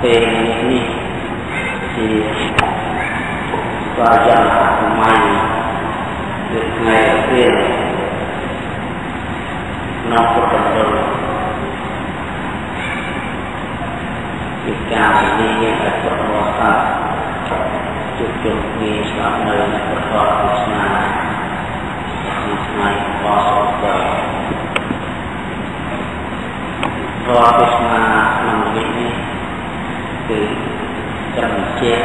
ពេលនេះជាស្វែងរកសម័យជាថ្ងៃពេលនៅពុទ្ធមណ្ឌលជាការនិយាយឲ្យពុទ្ធបរិស័ទជួបជុំគ្នាស្ដាប់នៅព្រះធម៌ទេសនាពីថ្ងៃបោះទៅធម៌ទេសនាក្នុងវិធីនេះគឺចង់ជែក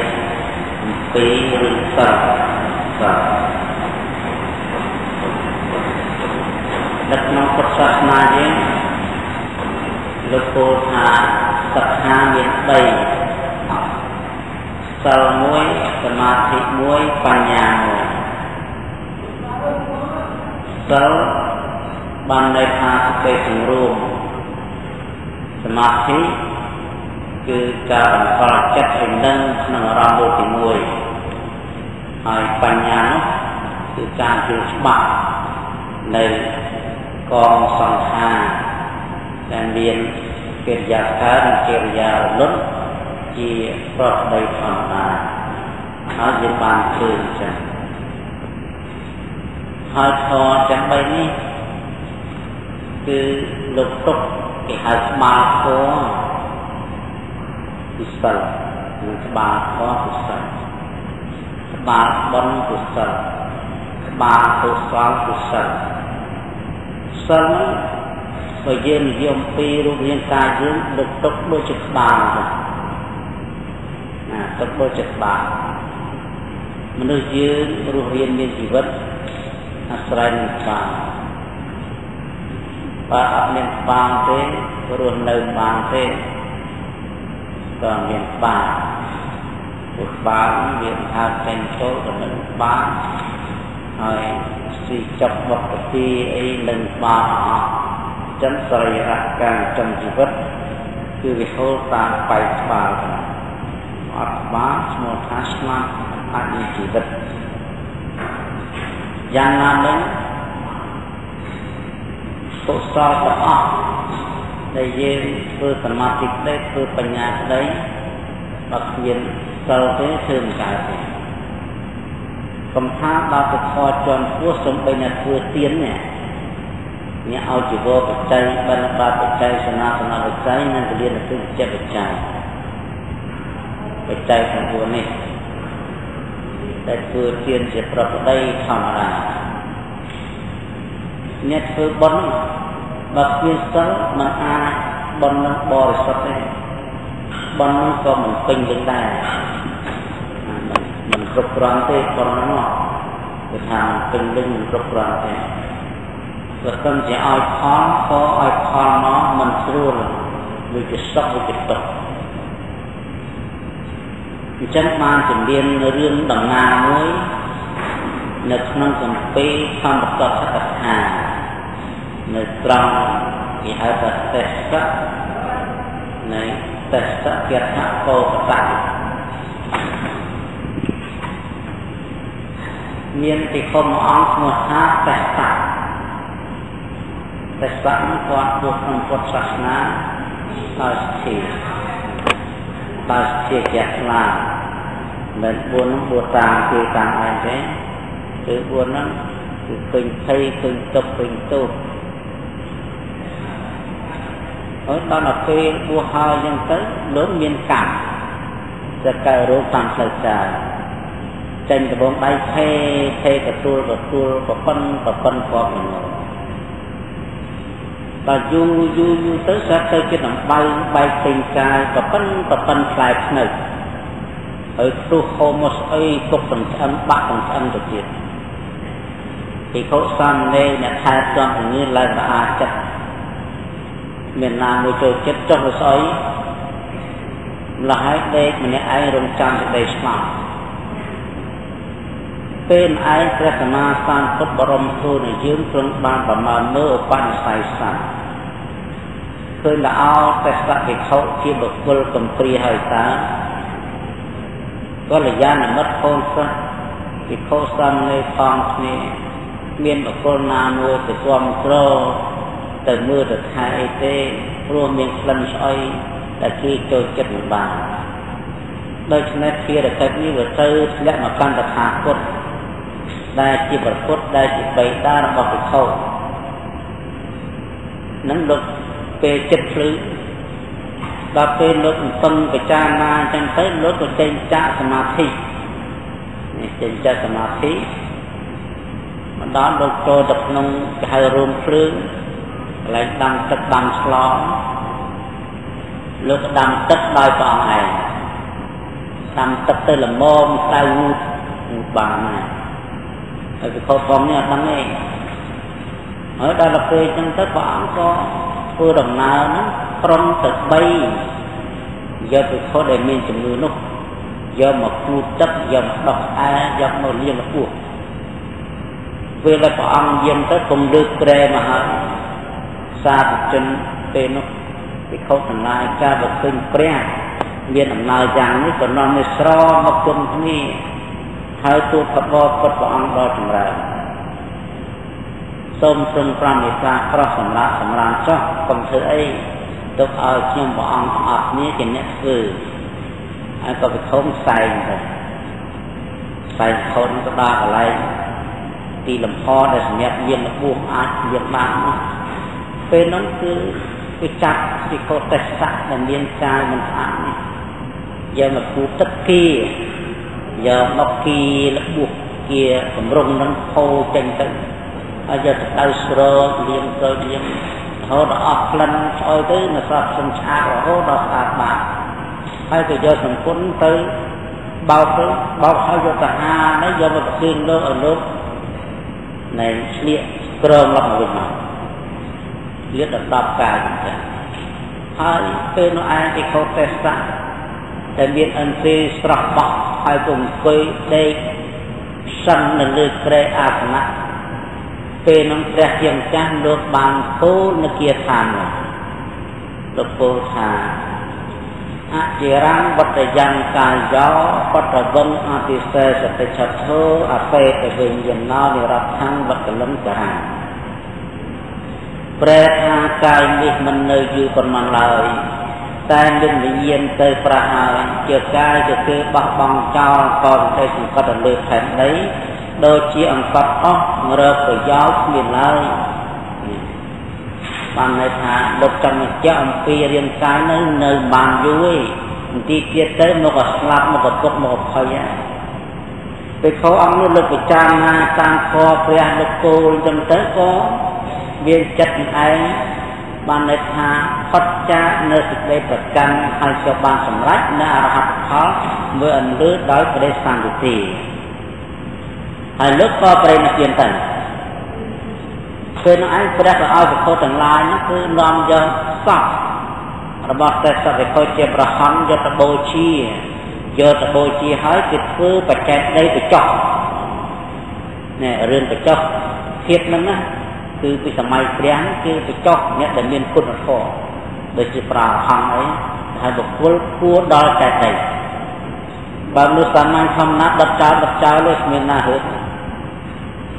អំពីរឿងសិលនៅក្នុងពុទ្ធសាសនាយើងលោកពោលថាសិក្ខាមាន3សិល1សមាធិ1បញ្ញា1សិលបានន័យថាសេចក្តីសម្រួមសមាធិគឺការបន្តចិត្តឲ្យនឹងក្នុងអារម្មណ៍ទី1ហើយបញ្ញានោះគឺការយល់ច្បាស់នៅកងសង្ខារដែលមានកិរិយាការនិងកិរិយារលត់ជាប្រកបដោយធម្មតាហើយយើងបានឃើញចឹងហើយធម៌ទាំង3នេះគឺលោកទុកគេហៅក្បាលធម៌ពិសិដ្ឋនិងក្បាលធម៌ពិសិដ្ឋក្បាលបុណ្យពិសិដ្ឋក្បាលកុសលពិសិដ្ឋសិលបើយើងនិយាយអំពីរូបរាងកាយយើងដឹកទុកដូចជាក្បាលទុកដូចជាក្បាលមនុស្សយើងរស់រានមានជីវិតអាស្រ័យនឹងក្បាលបើអត់មានក្បាលទេរស់នៅបានទេក៏មានក្បាលព្រោះក្បាលវាថាចេញចូលទៅនឹងក្បាលហើយស៊ីចប់វត្តទីអីនឹងក្បាលអស់ចឹងសរីរៈការចំជីវិតគឺវាហូរតាមបែកក្បាលទៅអត់ក្បាលឈ្មោះថាស្មាត់អាចមានជីវិតយ៉ាងណាមិញកុសលទាំងអស់ដែលយើងធ្វើសមាធិក្តីធ្វើបញ្ញាក្តីបើគ្មានសិលទេធ្វើមិនកើតទេកំថាដល់ទៅខជាន់ពោះសំបីតែធ្វើទៀននេះអ្នកឲ្យជីវរបច្ច័យបិណ្ឌបាតបច្ច័យសនាសនបច្ច័យនិងពលានទុចិត្តបច្ច័យ9នេះដែលធ្វើទៀនជាប្រពៃធម្មតាអ្នកធ្វើបុណ្យបើគ្មានសិលមិនអាចបុណ្យនឹងបរិសុទ្ធទេបុណ្យនឹងក៏មិនពេញលេញដែរមិនគ្រប់គ្រាន់ទេបុណ្យនោះគឺថាពេញលេញមិនគ្រប់គ្រាន់ទេបើមិនជាឲ្យផលក៏ឲ្យផលមកមិនស្រួលវាជាសុខវាជាទុក្ខអញ្ចឹងបានជំនាញនៅរឿងដំណើរមួយនៅក្នុងគម្ពីរធម្មកថាកថានៅត្រង់គេហៅថាទេសៈនៃទេសៈគថាកោបតៈមានទីខំអង្គឈ្មោះថាទេសៈនោះគាត់ពុទ្ធក្នុងពុទ្ធសាសនាដោយស្ថិជាខ្លាំងមិន4នោះ4តាមគេតាមឯងទេគឺ4ហ្នឹងគឺពេញភ័យពេញទុក្ខពេញទោសហើយដល់ពេលបួសហើយអញ្ចឹងទៅលោកមានកម្មจะកើតរោគតាមផ្លូវការចេញដបងដៃថេទទួលប្រពន្ធគាត់មិនមកតែយូរទៅសាក់ទៅជាដំបៅបែកពេញកាយប្រពន្ធខ្លែបស្នៅហើយទុះហូមស្អីទុកសង្ឆ្អឹងបាក់សង្ឆ្អឹងទៅទៀតពីខុសសាមណេរអ្នកថែទាំជំនាញឡើងរអាចិត្តមានណាមួយចូលចិត្តចុះទៅស្អីម្ល៉េះហើយដេកម្នាក់ឯងរងចាំសេចក្តីស្លាប់ពេលឯងព្រះសម្មាសម្ពុទ្ធបរមគ្រូនៃយើងទ្រង់បានប្រមាណមើលឧបនិស្ស័យសត្វឃើញល្អទេសៈភិក្ខុជាបុគ្គលកំព្រាហើយតើកល្យាណមិត្តផងសិស្សភិក្ខុសាមណេរផងគ្នាមានបុគ្គលណាមួយទៅគ្រប់គ្រងទៅមើលទៅថែអីទេព្រោះមានក្លិនស្អុយ តែគេចូលចិត្តមិនបានដូច្នេះភារកិច្ចនេះវាទៅធ្លាក់មកកាន់តថាគតដែលជាប្រពុតដែលជាបិតារបស់ភិក្ខុនឹងលោកពេលចិត្តភ្លឺដល់ពេលលោកពឹងពិចារណាអញ្ចឹងទៅលោកក៏ចេញចាកសមាធិនេះចេញចាកសមាធិមកដល់លោកចូលទៅក្នុងគេហៅរួមភ្លើងកន្លែងដាំទឹកដាំស្លលោកដាំទឹកដោយព្រះអង្គឯងដាំទឹកទៅល្មមក្តៅវូតបានណាហើយពិភពផងនេះអត់ដឹងទេហើយដល់ពេលអញ្ចឹងទៅព្រះអង្គក៏ធ្វើដំណើរហ្នឹងក្រុមទៅ3យកពិភពដែលមានជំងឺនោះយកមកគូតទឹកយកមកដោះអែយកមកលាងពោះពេលដែលព្រះអង្គយាងទៅគំលើកក្រែមកហើយសាធុជនពេលនោះពិភពទាំងឡាយការបើឃើញព្រះមានដំណើរយ៉ាងនេះក៏នាំឲ្យស្រមកគុំគ្នាហើយទូលបបពុទ្ធព្រះអង្គដ៏ចម្រើនសូមទ្រង់ប្រមេត្តាប្រោះសម្រានចុះកុំធ្វើអីទុកឲ្យខ្ញុំព្រះអង្គអស់គ្នាជាអ្នកធ្វើហើយក៏ពិធមផ្សែងទៅផ្សែងខូនទៅដល់កន្លែងទីលំហដែលសម្រាប់យាងរបួសអាចយាងបាននោះពេលនោះគឺវាចាប់ពីខោទេសៈដែលមានកាយមិនស្អាតនេះយកមកគូទឹកគីយកមកគីរបួសគីកម្រងនឹងហូរចេញទៅហើយយកទៅដៅស្រោលាងទៅលាងរហូតដល់អស់ក្លិនស្អុយទៅនៅស្រាប់សំឆាតរហូតដល់ស្អាតបាតហើយក៏យកសង្គន់ទៅបោកហើយយកទៅហានេះយកមកប្រគិនលោកឲ្យលោកណែឆ្លៀកក្រមឡើងវិញមកលៀតដល់10កាយអញ្ចឹងហើយពេលនោះឯងគេខុសទេសៈតែមានអន្ទេស្រស់បោះហើយក៏អង្គុយដេកសឹងនៅលើក្រែអាសនៈពេលនោះព្រះជាម្ចាស់លោកបានពោលនៅគាថានោះលោកពោលថាអចិរੰវត្តយ៉ាងកាយយោបតវងអតិសេសតិឆធោអបេតវិញ្ញណោនិរដ្ឋังវត្តលំចរាប្រែថាកាយនេះមិននៅយូរប៉ុន្មានឡើយតែមានវិញ្ញាណទៅប្រហើយជាកាយជាគេបោះបង់ចោលក៏ទៅសង្កត់ទៅលើផែនដីដូចជាអង្កត់អស់រកប្រយោជន៍គ្មានឡើយបានន័យថាលោកចង់បញ្ជាក់អំពីរាងកាយនៅបានយូរឯងបន្តិចទៀតទៅមកក៏ស្លាប់មកក៏ទុកមកភ័យពេលខោអង្គនោះលោកពិចារណាតាមខព្រះលោកគោលអញ្ចឹងទៅក៏មានចិត្តឯងបានន័យថាផុតចាកនៅសេចក្តីប្រកាន់ហើយក៏បានសម្រេចនៅអរហត្តផលមើលអន្លឺដោយព្រះសន្តិទីហើយលោកក៏ប្រេណទានទៅពេលនោះឯងព្រះក៏ឲ្យពិភពទាំងឡាយនោះគឺនាំយកសពរបស់ព្រះសត្វវិខជាប្រហ័នយកទៅបូជាហើយគេធ្វើបច្ចេកដីបច្ចុះនេះរឿងបច្ចុះភាពហ្នឹងណាគឺពីសម័យព្រះគឺបច្ចុះអ្នកដែលមានគុណធម៌ដូចជាប្រាហង្សអីហើយបុគ្គលគួរដល់តែដីបើមនុស្សសាមញ្ញធម្មតាដុតចោលលើគ្មានណាហឺ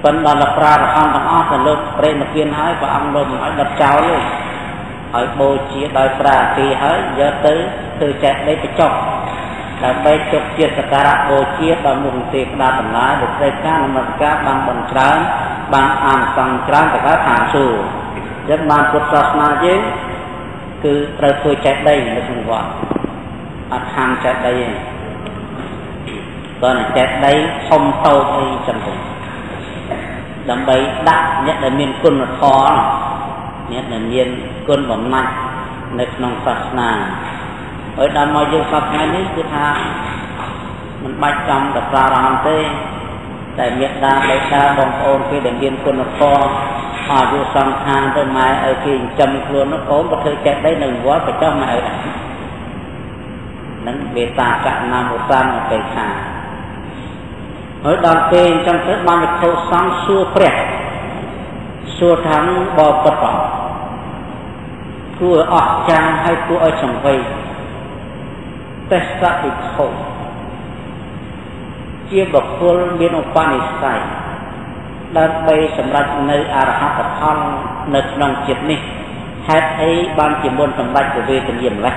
ប៉ុន្តែដល់ប្រាហង្សទាំងអស់ទៅលោកប្រេណទានហើយព្រះអង្គលោកមិនឲ្យដុតចោលទេហើយបូជាដោយប្រាទីហើយយកទៅធ្វើចែកដីបច្ចុះដើម្បីជប់ជាសក្ការៈបូជាដល់មុខទេវតាទាំងឡាយដែលត្រូវការនមស្ការបានបន់ច្រើនបានអានសង្ឃច្រើនទៅកើតឋានសួគ៌ចឹងបានពុទ្ធសាសនាយើងគឺត្រូវធ្វើចែកដីនៅក្នុងវត្តអត់ខាងចែកដីទេបើតែចែកដីធំតូចអីចឹងទៅដើម្បីដាក់អ្នកដែលមានគុណធម៌អ្នកដែលមានគុណបំណាច់នៅក្នុងសាសនាហើយដល់មកយើងសពថ្ងៃនេះគឺថាមិនបាច់ចាំតែប្រារព្ធទេតែមេត្តាបិតាបងប្អូនគេដែលមានគុណធម៌អាយុសង្ខារទៅម៉ែឲ្យគេចិញ្ចឹមខ្លួននោះកូនក៏ធ្វើចេះដែរនៅវត្តក៏ចង់ម៉ែឲ្យដែរនឹងមេត្តាកណាមុសានអបេក្ខាហើយដល់ពេលអញ្ចឹងទៅបានវិធុសង្ឃសួរព្រះសួរថាបបពុតផងគួរអស្ចារ្យហើយគួរឲ្យសង្វេគទេសៈវិធុជាបុគ្គលមានឧបនិស្ស័យដើម្បីសម្រេចនៅអរហត្តផលនៅក្នុងជាតិនេះហេតុអីបានជាមុនសម្រេចវេទនាម្ល៉េះ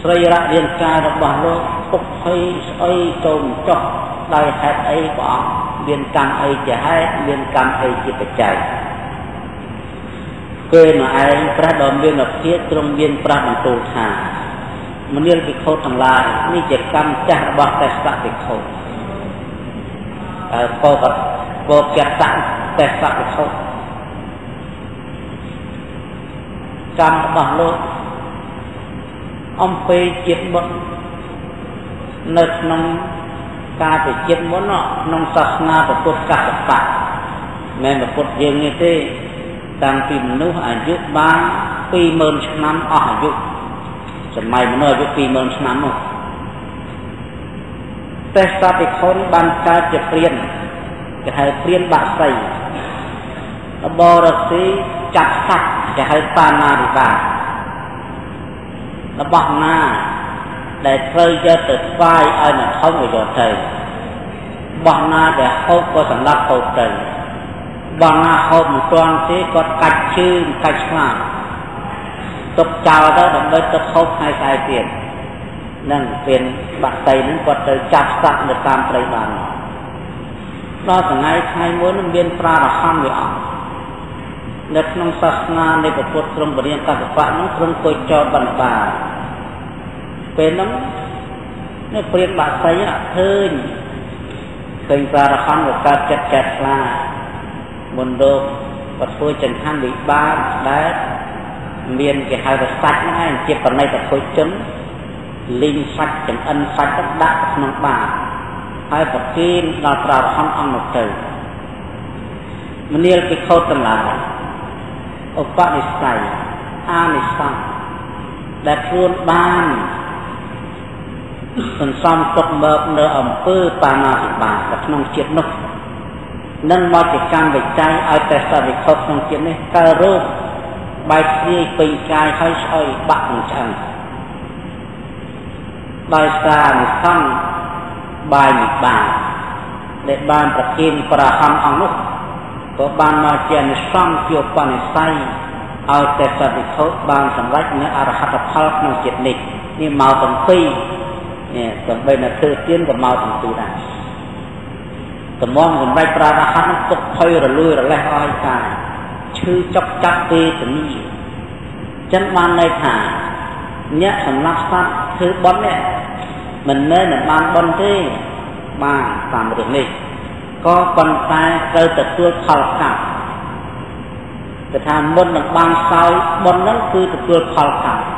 ស្រីរៈរាងកាយរបស់លោកពុកភ័យស្អីចូលចុះដោយហេតុអីព្រះអង្គមានកម្មអីជាហេតុមានកម្មអីជាបច្ច័យពេលនោះឯងព្រះដ៏មានអភិធទ្រង់មានប្រាស់បន្ទូលថាមនាលភិក្ខុទាំងឡាយនេះជាកម្មចាស់របស់តេសៈភិក្ខុពោកកតៈតេសៈភិក្ខុកម្មរបស់លោកអំពីជាតិមុននៅក្នុងការទៅជាតិមុនក្នុងសាសនាពុទ្ធកសបៈមិនមែនពុទ្ធយើងនេះទេតាំងពីមនុស្សអាយុបាន 20000 ឆ្នាំអស់អាយុសម័យមនុស្សអាយុ 20000 ឆ្នាំនោះតែសត្វភិក្ខុបានកើតជាព្រានគេហៅព្រានបាក់សីបរស៊ីចាប់សត្វគេហៅបាណាវិបាករបស់ណាដែលត្រូវយកទៅស្វាយឲ្យអ្នកធំក៏យកទៅរបស់ណាដែលហូបក៏សម្លាប់ហូបទៅរបស់ណាហូបមិនទាន់ទេគាត់កាច់ជើងកាច់ឆ្មាទុកចោលទៅដើម្បីទៅហូបថ្ងៃស្អែកទៀតនឹងពេលបាក់សីនឹងគាត់ទៅចាប់សត្វនៅតាមព្រៃបានដល់ថ្ងៃមួយនឹងមានប្រារហន្តមួយអង្គនៅក្នុងសាសនានៃពុទ្ធក្រុមបរិញ្ញាកសបៈនោះក្រុមគួយចោលបណ្ដាពេលហ្នឹងនៅព្រានបាក់សីឃើញប្រារហន្តក៏កើតចិត្តចាត់ខ្លាមុនលោកក៏ធ្វើចង្ហាន់វិបាកដែលមានគេហៅថាសាច់ហ្នឹងឯងជាបណិតពុជនលីងសាច់ចំអិនសាច់ទៅដាក់ក្នុងបាតហើយប្រគេនដល់ប្រារហន្តអង្គនោះទៅមនាលភិក្ខុទាំងឡាយឧបនិស្ស័យអានិសង្សដែលខ្លួនបានសន្សំទុកមកនៅអំពើបាណាវិបាកក្នុងជាតិនោះនឹងមកជាកម្មវិច័យឲ្យតែសវិខុសក្នុងជាតិនេះកើរោគបែកធ្លាយពេញកាយហើយស្អុយបាក់នឹងឆ្អឹងដោយសារអានិសង្សបាយវិបាកដែលបានប្រទានប្រាហន្តអង្គនោះក៏បានមកជាអានិសង្សជាឧបនិស្ស័យឲ្យតែសវិខុសបានសម្រេចនៅអរហត្តផលក្នុងជាតិនេះនេះមកទាំងពីរនេះដើម្បីនៅធ្វើទានក៏មកទាំងពីរដែរតម្ងសម្រេចប្រារហន្តទុកភ័យរលួយរលេះអស់កាយឈឺចុកចាប់វេទនាចឹងបានន័យថាអ្នកសម្រាប់សត្វធ្វើបុណ្យនេះមិនមែនបានបុណ្យទេបានតាមរឿងនេះក៏ប៉ុន្តែត្រូវទទួលផលកម្មគឺថាមុននឹងបានសោយបុណ្យហ្នឹងគឺទទួលផលកម្ម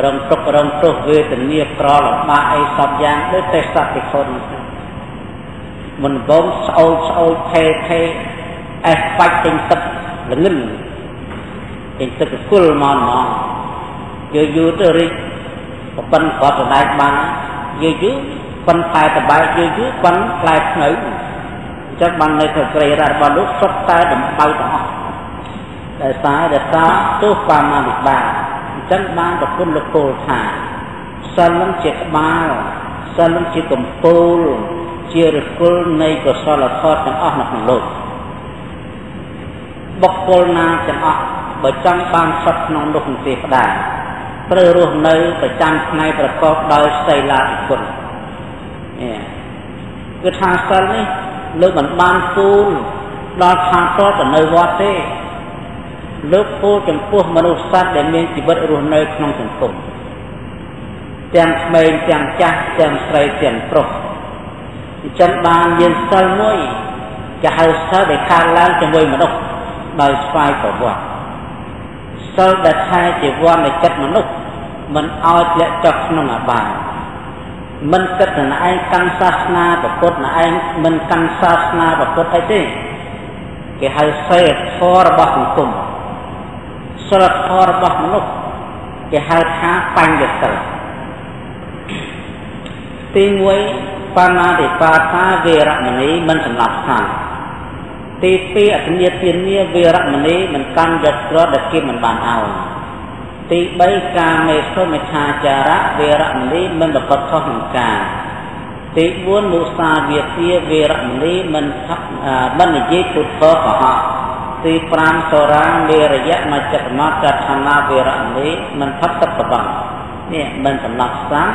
រំទុករំទោសវេទនាក្រលំបាកអីសពយ៉ាងដូចតែសត្វភិក្ខុមិនបងស្អូចថេអេសបាច់ទិញទឹកល្ងិនទិញទឹកគល់មកយូរទៅរីកប៉ុនគាត់ទៅដែរបានយូរប៉ុនផ្លែតបែកយូរប៉ុនផ្លែខ្នៅអញ្ចឹងបាននៅក្នុងក្រៃរ៉ារបស់លោកសុទ្ធតែដំបៅទាំងអស់ដែលសារទោសបាណាវិបាកអញ្ចឹងបានប្រគុណលោកពោលថាសិលនឹងជាក្បាលសិលនឹងជាកំពូលជាឫសគល់នៃកុសលធម៌ទាំងអស់នៅក្នុងលោកបុគ្គលណាទាំងអស់បើចង់បានសុខក្នុងលោកនឹងទេផ្ដាត្រូវរស់នៅប្រចាំថ្ងៃប្រកបដោយសីលាធិគុណគឺថាសិលនេះលើកមិនបានពូលដល់ខាងតទៅនៅវត្តទេលើកពូលចំពោះមនុស្សសត្វដែលមានជីវិតរស់នៅក្នុងសង្គមទាំងក្មេងទាំងចាស់ទាំងស្រីទាំងប្រុសអញ្ចឹងបានមានសិលមួយគេហៅសិលដែលខាងឡើងជាមួយមនុស្សដោយស្វ័យប្រវត្តិសិលដែលថែជីវ័ននៃចិត្តមនុស្សមិនឲ្យធ្លាក់ចុះក្នុងអបាយមិនគិតថាឯងកាន់សាសនាពុទ្ធឯងមិនកាន់សាសនាពុទ្ធអីទេគេហៅសិលធម៌របស់សង្គមសិលធម៌របស់មនុស្សគេហៅថាបញ្ញសិលទី1បាណាតិបាតាវេរមណីមិនសម្រាប់ថាទី2អធិញ្ញាទានាវេរមណីមិនកាន់យកក្រដែលគេមិនបានឲ្យទី3កាមេសុមិច្ឆាចារៈវេរមណីមិនប្រព្រឹត្តខុសនឹងការទី4មុសាវាទាវេរមណីមិននិយាយពុទ្ធកុហកទី5សរាមេរយៈមជ្ឈមតដ្ឋានាវេរមណីមិនផឹកទឹកប្របង nè mình sầm lấp sáng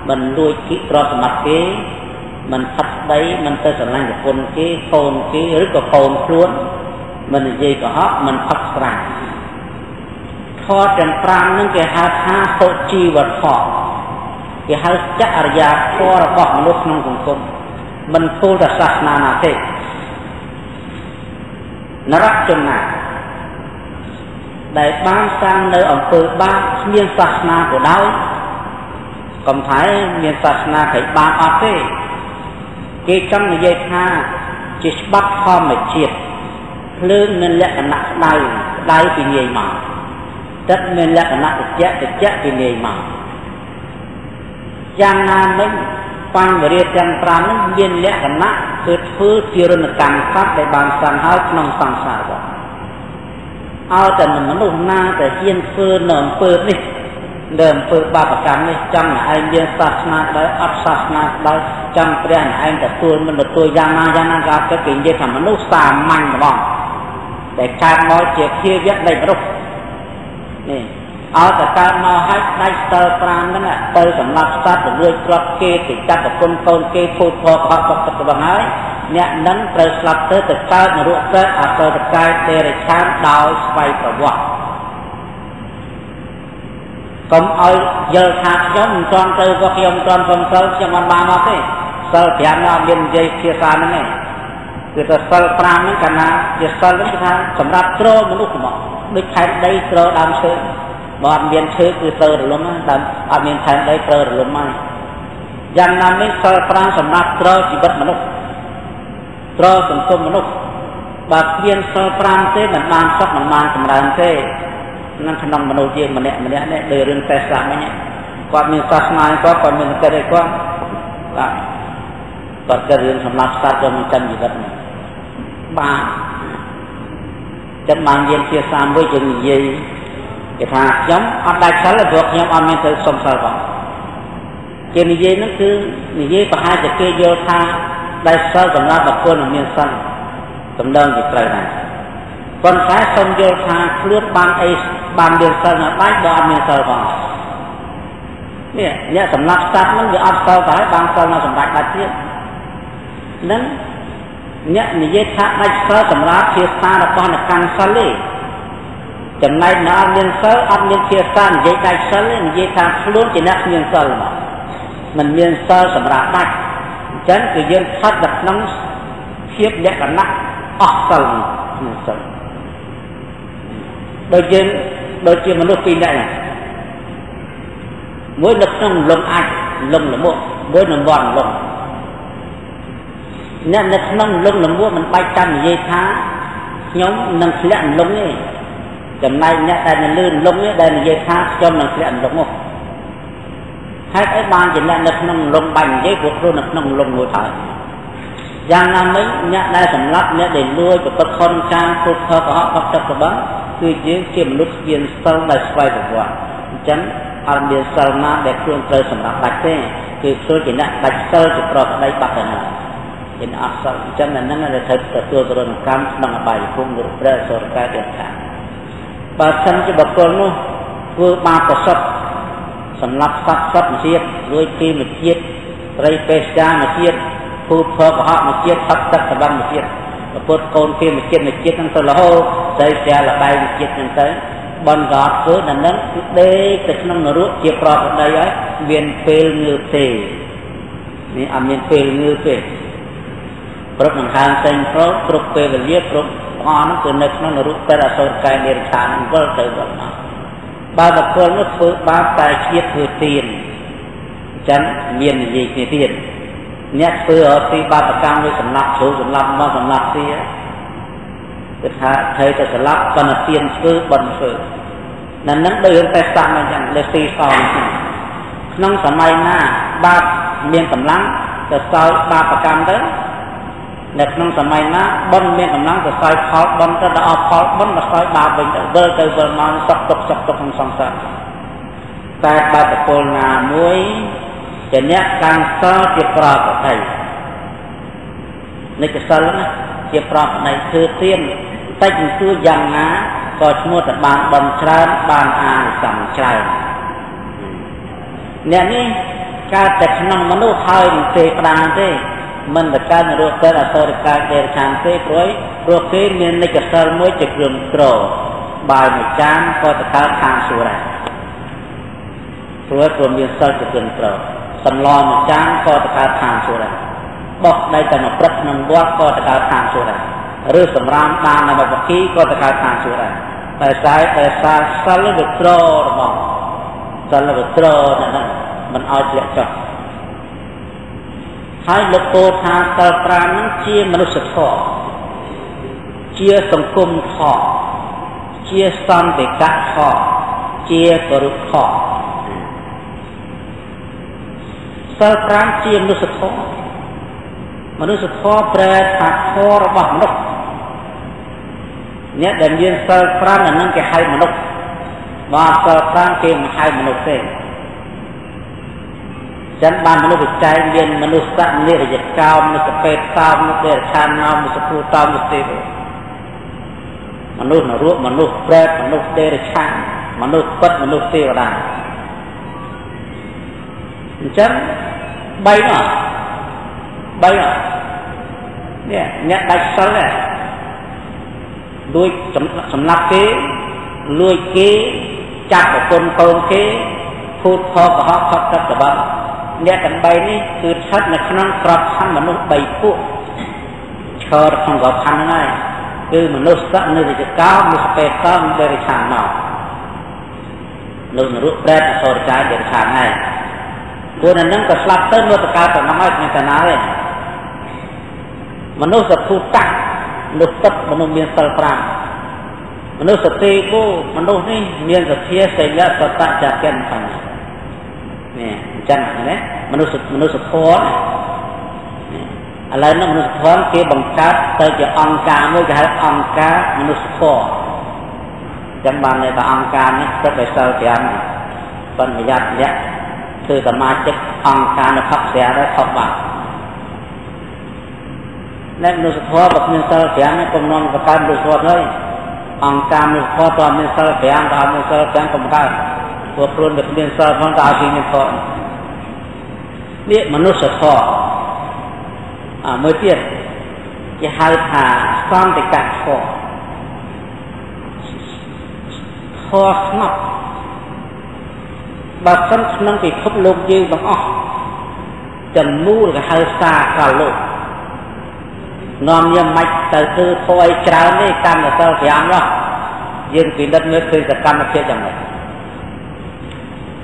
mình nuôi kỹ pro sầm mặt kỹ mình thắt đấy mình tới sầm lanh của con kỹ rất là cồn luôn mình gì của họ mình thắt sàng kho trần pram những cái ha hộ chi vật họ cái ha chắc ở nhà kho là bọc lúc nông cùng mình thu là sạch nào thế nó rắc chân nào để ban sang nơi ông từ ba miền sạch nào của đâu còn phải miền sạch nào phải ban ở thế cái trong người dây tha chỉ bắt kho mà triệt lương nên lẽ nặng đai vì nghề mà tất nên lẽ nặng chết vì nghề mà giang nam mình quan về chân pram nó miền lẽ nặngคือធ្វើជារនកម្មសត្វដែលបានសាងហើយក្នុងសង្សារឲ្យតែមនុស្សណាតែហ៊ានធ្វើនៅអំពើនេះនៅអំពើបាបកម្មនេះចង់ឲ្យឯងមានសាសនាដោយអត់សាសនាដោយចង់ព្រះឯងទទួលមិនទទួលយ៉ាងណាក៏គេនិយាយថាមនុស្សសាមញ្ញហ្មងដែលកើតមកជាភាវៈនៃមនុស្សនេះឲ្យតែកើតមកឲ្យដាច់ស្ទើរ5ហ្នឹងទៅសម្រាប់សត្វទៅលួចគ្រាប់គេទៅចាត់ប្រពន្ធកូនគេភូតភកបោកទឹកទៅបងហើយអ្នកនឹងត្រូវស្លាប់ទៅកើតនរកកើតអសរកាយទេរឆានដោយស្វ័យប្រវត្តិកុំឲ្យយល់ថាខ្ញុំមិនទាន់ទៅក៏ខ្ញុំមិនទាន់កំសិលខ្ញុំមិនបានមកទេសិល5នោះមាននិយាយភាសាហ្នឹងឯងគឺថាសិល5ហ្នឹងកាលណាជាសិលហ្នឹងគឺថាសម្រាប់ទ្រមនុស្សមកដូចខែដីទ្រដើមឈើបើអត់មានឈើគឺត្រូវរលំដើមអត់មានខែដីត្រូវរលំហើយយ៉ាងណាមិញសិល5សម្រាប់ទ្រជីវិតមនុស្សទ្រសង្គមមនុស្សបើគ្មានសិល5ទេមិនបានសុខមិនបានចម្រើនទេនឹងក្នុងមនុស្សយើងម្នាក់នេះដោយរឿងតែស្លាប់មិញគាត់មានសាសនាគាត់មានកិច្ចគាត់ក៏រឿងសម្រាប់សត្វយកមកចិញ្ចឹមជីវិតបាទចាំបានមានភាសាមួយយើងនិយាយគេថាខ្ញុំអត់ដាច់សិលព្រោះខ្ញុំអត់មានទៅសុំសិលផងគេនិយាយហ្នឹងគឺនិយាយប្រហែលតែគេយល់ថាដាច់សិលសម្រាប់បុគ្គលមិនមានសិលដំណើរជាត្រូវណាប៉ុន្តែសូមយល់ថាខ្លួនបានអីបានមានសិលណាដាច់បើអត់មានសិលផងនេះអ្នកសម្រាប់សត្វហ្នឹងវាអត់សិលទៅហើយបានសិលណាសម្រាប់ដាច់ទៀតនឹងអ្នកនិយាយថាដាច់សិលសម្រាប់ភាសារបស់អ្នកកាន់សិលទេចំណែកណាមានសិលអត់មានភាសានិយាយដាច់សិលនិយាយថាខ្លួនជាអ្នកមានសិលមកមិនមានសិលសម្រាប់ដាច់អញ្ចឹងគឺយើងស្ថិតនៅក្នុងភាពលក្ខណៈអស់សិលមានសិលដូចជាមនុស្សពីរនាក់មួយនៅក្នុងលំអាចលំល្មក់មួយនៅវត្តលំអ្នកនៅក្នុងលំល្មក់មិនបាច់ចាំនិយាយថាខ្ញុំនឹងធ្លាក់លំទេចំណែកអ្នកដែលនៅលឿនលំនេះដែលនិយាយថាខ្ញុំនឹងធ្លាក់លំនោះហេតុអីបានជាអ្នកនៅក្នុងលំបាញ់និយាយព្រោះខ្លួននៅក្នុងលំមួយហើយយ៉ាងណាមិញអ្នកដែលសម្លាប់អ្នកដែលលួចប្រព្រឹត្តខុសចាងពុទ្ធកុហកបកទឹករបស់គឺយើងជាមនុស្សមានសិលដែលស្វ័យប្រវត្តិអញ្ចឹងអត់មានសិលណាដែលខ្លួនត្រូវសម្រាប់ដាច់ទេគឺខ្លួនជាអ្នកដាច់សិលជាប្រកបដីបាត់ទៅណាមានអត់សិលអញ្ចឹងអាហ្នឹងដែលត្រូវទទួលទរណកម្មក្នុងអបាយភូមិឬព្រះសូរកាយទេថាបើសិនជាបុគ្គលនោះធ្វើបាបប្រសពសម្រាប់សត្វសត្វជាតិរួចពីមួយជាតិត្រីពេស្យាមួយជាតិភូតភកុហកមួយជាតិផឹកទឹកសបានមួយជាតិប្រពុតកូនគេមួយជាតិហ្នឹងទៅរហូតទៅជាលបែងមួយជាតិហ្នឹងទៅបនក៏អត់ធ្វើដល់ហ្នឹងគឺដេកទៅក្នុងនរកជាប្រកដីហើយមានពេលងើបទេនេះអត់មានពេលងើបទេព្រឹកនឹងខាងតែងប្រោគ្រប់ពេលវេលាគ្រប់អស់នោះគឺនៅក្នុងនរកតែអសូរកាយនិរឆានវិលទៅវិលមកបើបុគ្គលនោះធ្វើបាបតែជាតិធ្វើទានអញ្ចឹងមាននិយាយគ្នាទៀតអ្នកធ្វើអត់ពីបាបកម្មវាសម្លាប់ជ្រូកសម្លាប់មកសម្លាប់ទាគឺថាត្រូវតែសម្លាប់ប៉ុន្តែទានធ្វើបន់ធ្វើនៅនឹងដូចរឿងតែសាំអញ្ចឹងលេស៊ីសងក្នុងសម័យណាបាបមានកម្លាំងទៅសោយបាបកម្មទៅនៅក្នុងសម័យណាបុណ្យមានកម្លាំងទៅសោយផលបុណ្យទៅដល់អស់ផលបុណ្យមកសោយបាបវិញទៅវិលទៅវិលមកសក់ទុកក្នុងសង្សារតែបើបុគ្គលណាមួយជាអ្នកកាន់សិលជាប្រកបដីនេះគឺសិលណាជាប្រកបដីធ្វើទានតិចតួយ៉ាងណាក៏ឈ្មោះតែបានបុណ្យច្រើនបានអានិសង្សច្រើន អ្នកនេះកើតតែក្នុងមនុស្សហើយមិនទេផ្ដាំទេមិនតែកើតនៅរស់ទៅអសូរកាយទេឆានទេព្រោះគេមាននិច្ចសិលមួយជាគ្រឿងក្របាយមួយចានក៏ទៅកើតខាងសួរដែរព្រោះព្រមមានសិលជាគ្រឿងក្រសម្លមួយចានក៏ទៅកើតខាងសួរដែរបោះដៃតែមកព្រឹកក្នុងវត្តក៏ទៅកើតខាងសួរដែរឬសម្រាមបាននៅបគីក៏ទៅកើតខាងសួរដែរតែសារសិលវាក្ររបស់សិលវាក្រហ្នឹងមិនឲ្យធ្លាក់ចុះហើយលោកពោលថាសិល5ហ្នឹងជាមនុស្សធម៌ជាសង្គមធម៌ជាសន្តិកៈធម៌ជាគោរពធម៌សិល5ជាមនុស្សធម៌ប្រែថាធម៌របស់មនុស្សអ្នកដែលមានសិល5ហ្នឹងគេហៅមនុស្សបើសិល5គេមិនហៅមនុស្សទេចឹងបានមនុស្សវិច័យមានមនុស្សសនិរយកោមមនុស្សពេតតោមមនុស្សទេរឆានណោមមនុស្សភូតោមមនុស្សទេមនុស្សនរកមនុស្សប្រែតមនុស្សទេរឆានមនុស្សពិតមនុស្សទេវតាអញ្ចឹង3នេះអ្នកដាច់សិលដែរលួចសម្លាប់គេលួចគេចាប់ប្រពន្ធកូនគេភូតផលកុហកខុសទឹកតបអ្នកទាំង3នេះគឺស្ថិតនៅក្នុងក្របខ័ណ្ឌមនុស្ស3ពួកឈរក្នុងក្របខ័ណ្ឌហ្នឹងហើយគឺមនុស្សសនិរយកោមនុស្សពេតោមនុស្សទេរឆានមកលោកនរកប្រែតអសូរកាយទេរឆានហើយពួកហ្នឹងក៏ស្លាប់ទៅមកទៅកើតទៅមកហើយមានតាណាទេមនុស្សភូតៈមនុស្សទឹកមនុស្សមានសិល5មនុស្សសតិគោមនុស្សនេះមានសទ្ធាសីលសតចក្កិនបញ្ញានេះអញ្ចឹងណាមនុស្សធម៌ឥឡូវហ្នឹងមនុស្សធម៌គេបង្កើតទៅជាអង្គការមួយគេហៅអង្គការមនុស្សធម៌អញ្ចឹងបានតែអង្គការនេះទឹកឲ្យសិល5បញ្ញត្តិអ្នកគឺសមាជិកអង្គការនៅផឹកស្រាដែរខុសបាត់អ្នកមនុស្សធម៌បើមានសិល5នេះកំណត់បង្កើតមនុស្សធម៌ហើយអង្គការមនុស្សធម៌តើមានសិល5ក៏ឲ្យមានសិល5កំកើតព្រោះខ្លួនតែមានសិលផងក៏ឲ្យគេមានធម៌នេះមនុស្សធម៌មួយទៀតគេហៅថាសន្តិកៈធម៌ស្ងប់បើសិនក្នុងពិភពលោកយើងទាំងអស់ទាំងមូលគេហៅសាកលលោកនាំយើងមិនទៅធ្វើធម៌ឲ្យច្រើនទេកម្មសិល5នោះយើងពិនិត្យមើលឃើញសកម្មភាពយ៉ាងម៉េច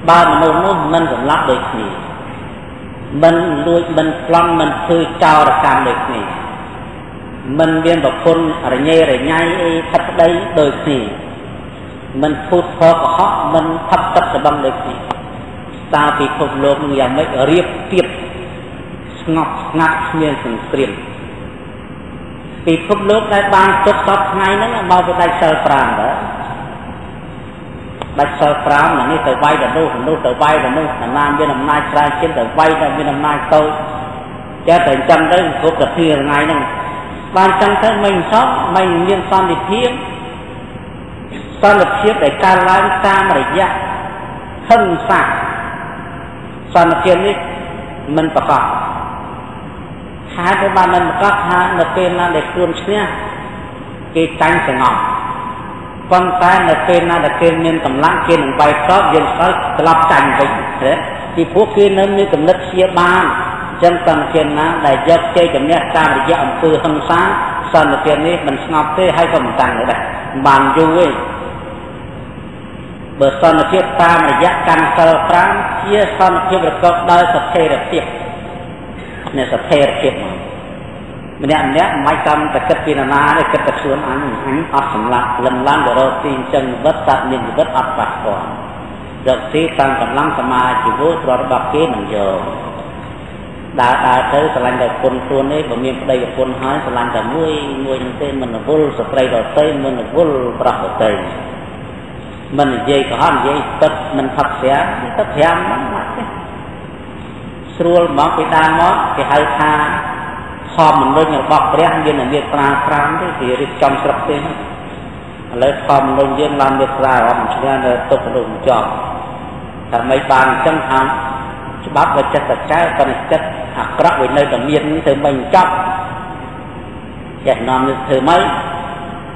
បើមនុស្សនោះមិនសម្លាប់ដូចគ្នាមិនលួចមិនប្លន់មិនធ្វើចោរកម្មដូចគ្នាមិនមានប្រពន្ធរញ៉េរញ៉ៃអីថឹកប្តីដូចគ្នាមិនភូតផលកុហកមិនថឹកទឹកសបឹងដូចគ្នាតើពិភពលោកនឹងយ៉ាងម៉េចរៀបទៀបស្ងប់ស្ងាត់គ្មានសង្គ្រាមពិភពលោកដែលបានទុកសពថ្ងៃហ្នឹងមកទៅដាច់សិល5ដែរដាច់សិល5នេះទៅវាយទៅនោះទៅវាយទៅនោះតាមណាមានអំណាចច្រើនជាងទៅវាយទៅមានអំណាចតូចចេះតែចាំទៅគ្រប់តែពីថ្ងៃហ្នឹងបានចឹងទៅមិនសពមិនមានសន្តិភាពដែលកើតឡើងតាមរយៈហិង្សាសន្តិភាពនេះមិនប្រកបហើយទៅបានមិនប្រកបថានៅពេលណាដែលខ្លួនឈ្នះគេចាញ់សងំប៉ុន្តែនៅពេលណាដែលគេមានកម្លាំងគេនឹងបែកតបយើងស្គាល់ត្រឡប់ចាញ់វិញទេពីព្រោះគេនៅមានកំណត់ជាបានអញ្ចឹងសន្តិភាពណាដែលយកជ័យជំនះតាមរយៈអំពើហិង្សាសន្តិភាពនេះមិនស្ងប់ទេហើយក៏មិនតាំងដែរបានយូរទេបើសន្តិភាពតាមរយៈកម្មសិល5ជាសន្តិភាពប្រកបដោយសថិរភាពនេះសថិរភាពមកម្នាក់មិនចាំតែគិតពីណាទេគិតតែខ្លួនអញអត់សម្លាប់លំឡើងទៅរកទីអញ្ចឹងជីវិតសត្វមានជីវិតអត់ប៉ះពាល់រកទីតាមកម្លាំងសមាជីវៈរបស់គេមិនយកដើរទៅស្រឡាញ់តែគុណខ្លួននេះបើមានប្តីប្រពន្ធហើយស្រឡាញ់តែមួយនឹងទេមិនរវល់ស្ត្រីដទៃមិនរវល់ប្រុសដទៃមិននិយាយកុហកនិយាយទឹកមិនផឹកស្រាទឹក5ហ្នឹងអត់ទេស្រួលមកពីដើមមកគេហៅថាធម៌មនុស្សរបស់ព្រះមានមេត្រា5ទេគេរៀបចំស្រុកទេឥឡូវធម៌មនុស្សយើងឡើងមេត្រាអត់ឆ្ងាយនៅទុកមនុស្សចប់ mấy bàn chân hàng bắp và chất là trái còn chất hạt rắc về nơi tầm miên từ mình chấp chạy nằm từ mấy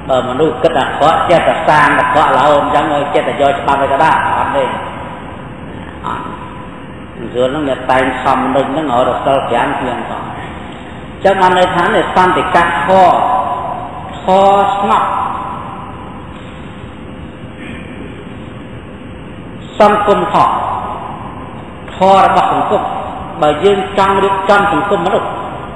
mà nuôi kết là khó chết là sang là khó là ôm chẳng ơi chết là do ba mươi cái đá ăn đi rồi nó nghe tay xong đừng nó ngồi được sau thì ăn tiền còn trong ăn nơi tháng này san thì cắt kho ngọc xong cung thọ kho là bọc sủng cung bởi dương trong được trong sủng cung mới được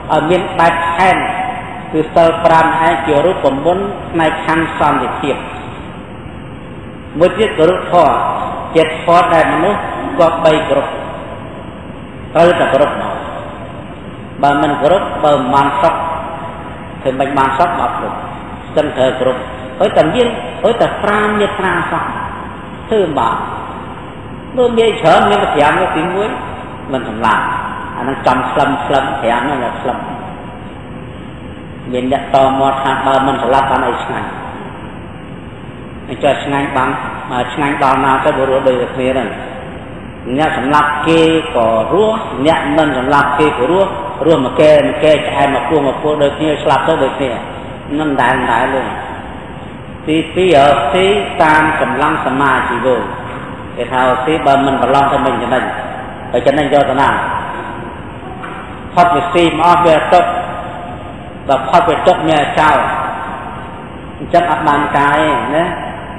ở miền Bắc Hàn từ sơ pram hai chiều rút của muốn này khăn son để thiệp một chiếc group kho chết kho đại mà nó có bay group rồi là group nào bà mình group bà man sóc thì mình man sóc bọc được chân thờ group với tầm viên với tầm pram như pram sóc thư bảo nó nghe chở nên cái thèm nó tiếng muối mình làm anh đang trong slum thèm nó là slum mình đã tò mò thằng bà mình phải làm ấy ngay anh cho ngay bằng mà ngay đào nào cho bữa đời được thế này nhà sắm lạp kê có rúa nhà mình sắm lạp kê của rúa mà kê chạy mà cua được như slap tới được thế nó đại luôn thì ở thì tam sắm lăng sắm ma chỉ vô cái thao thì bà mình phải lo cho mình cho nên do thế nào phát về sim off về tốt và phát về tốt nhà chào chắc áp bàn cái nhé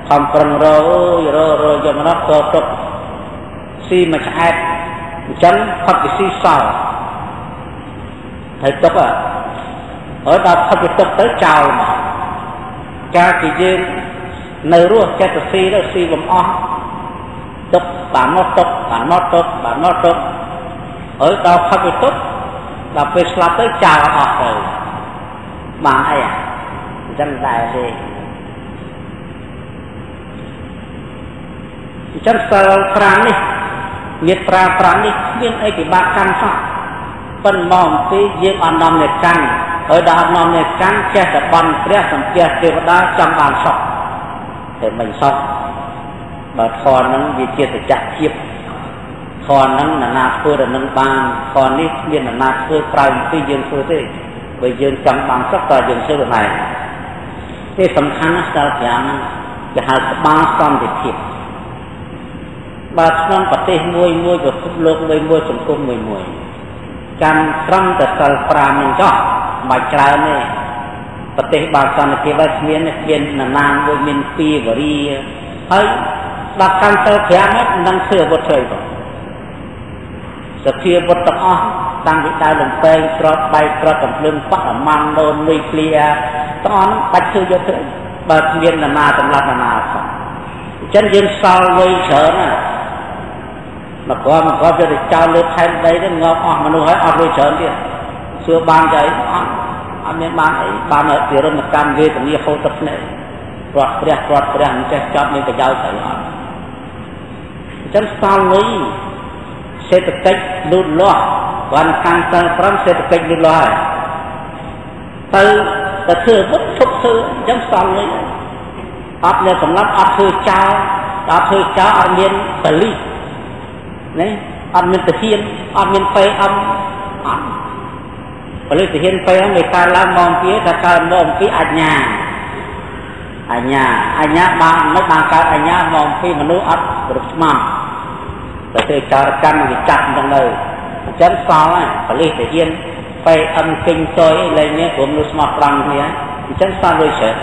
không cần rồi cho nó tốt si mà chạy chân phát về si sao thấy tốt à ở đâu phát về tốt tới chào mà cha thì riêng nơi ruộng cha từ si đó si gồm off tốt bản nó tốt ở đâu không bị tốt là về slap tới chào họ rồi bằng ai à chân đại đi chân sờ pram đi nhiệt pram đi viên ấy thì ba căn sao phân mỏng cái riêng ăn nằm nhiệt căn ở đó ăn nằm nhiệt căn che sẽ bắn kia sầm kia thì đã trong bàn sọc thì mình xong bà con nó vì chia từ chặt chiếp con nó là nạp phơi là nâng bàn con đi viên là nạp phơi prai cái dương phơi thế bởi dương trong bàn sắc tờ dương phơi này cái tầm khăn nó sao thì anh cái hai ba con để thiệp bà con có thể mua của khúc lô mua sủng cung mùi can trăng từ sờ prai mình cho mà trái này có thể bà con thì bà miền là nam với miền phi và đi hơi đặc căn tơ khẽ mất năng sửa bột trời rồi sự kia bột tập đang bị đau lồng tay trot bay trot cầm lưng bắt ở mang đôn nuclear nó bạch thư cho thế bờ miền là na tầm lạt là na chân dân sau quay trở nè mà có cho được trao lên thay đấy nó ngọc mà nó hỏi quay trở đi xưa ban cái anh miền ban ấy ban ở phía đông một cam ghê cũng như khâu tập này trot bẹt chắc chót nên phải giao xảy chân sao lấy sẽ tập cách lút lo còn càng tăng pram sẽ tập cách lút lo từ thừa bất thúc sư chân sao lấy áp lên tầm lắm áp thư cháo ăn miên bẩn ly đấy ăn miên tự hiên ăn miên phê âm bẩn ly tự hiên phê âm người ta làm mong phía ta làm mong phía anh nhà bạn mấy bạn cái anh nhà mong khi mà nuôi ấp được mầm rồi từ chờ căn thì chặt trong đời chấm sao ấy phải lấy tự nhiên phải âm kinh tôi lên nhé của nuôi smart răng thì chấm sao rồi sẽ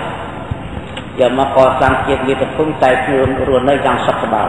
giờ mà có sang chuyện như tập trung tại trường rồi nơi trong sắp vào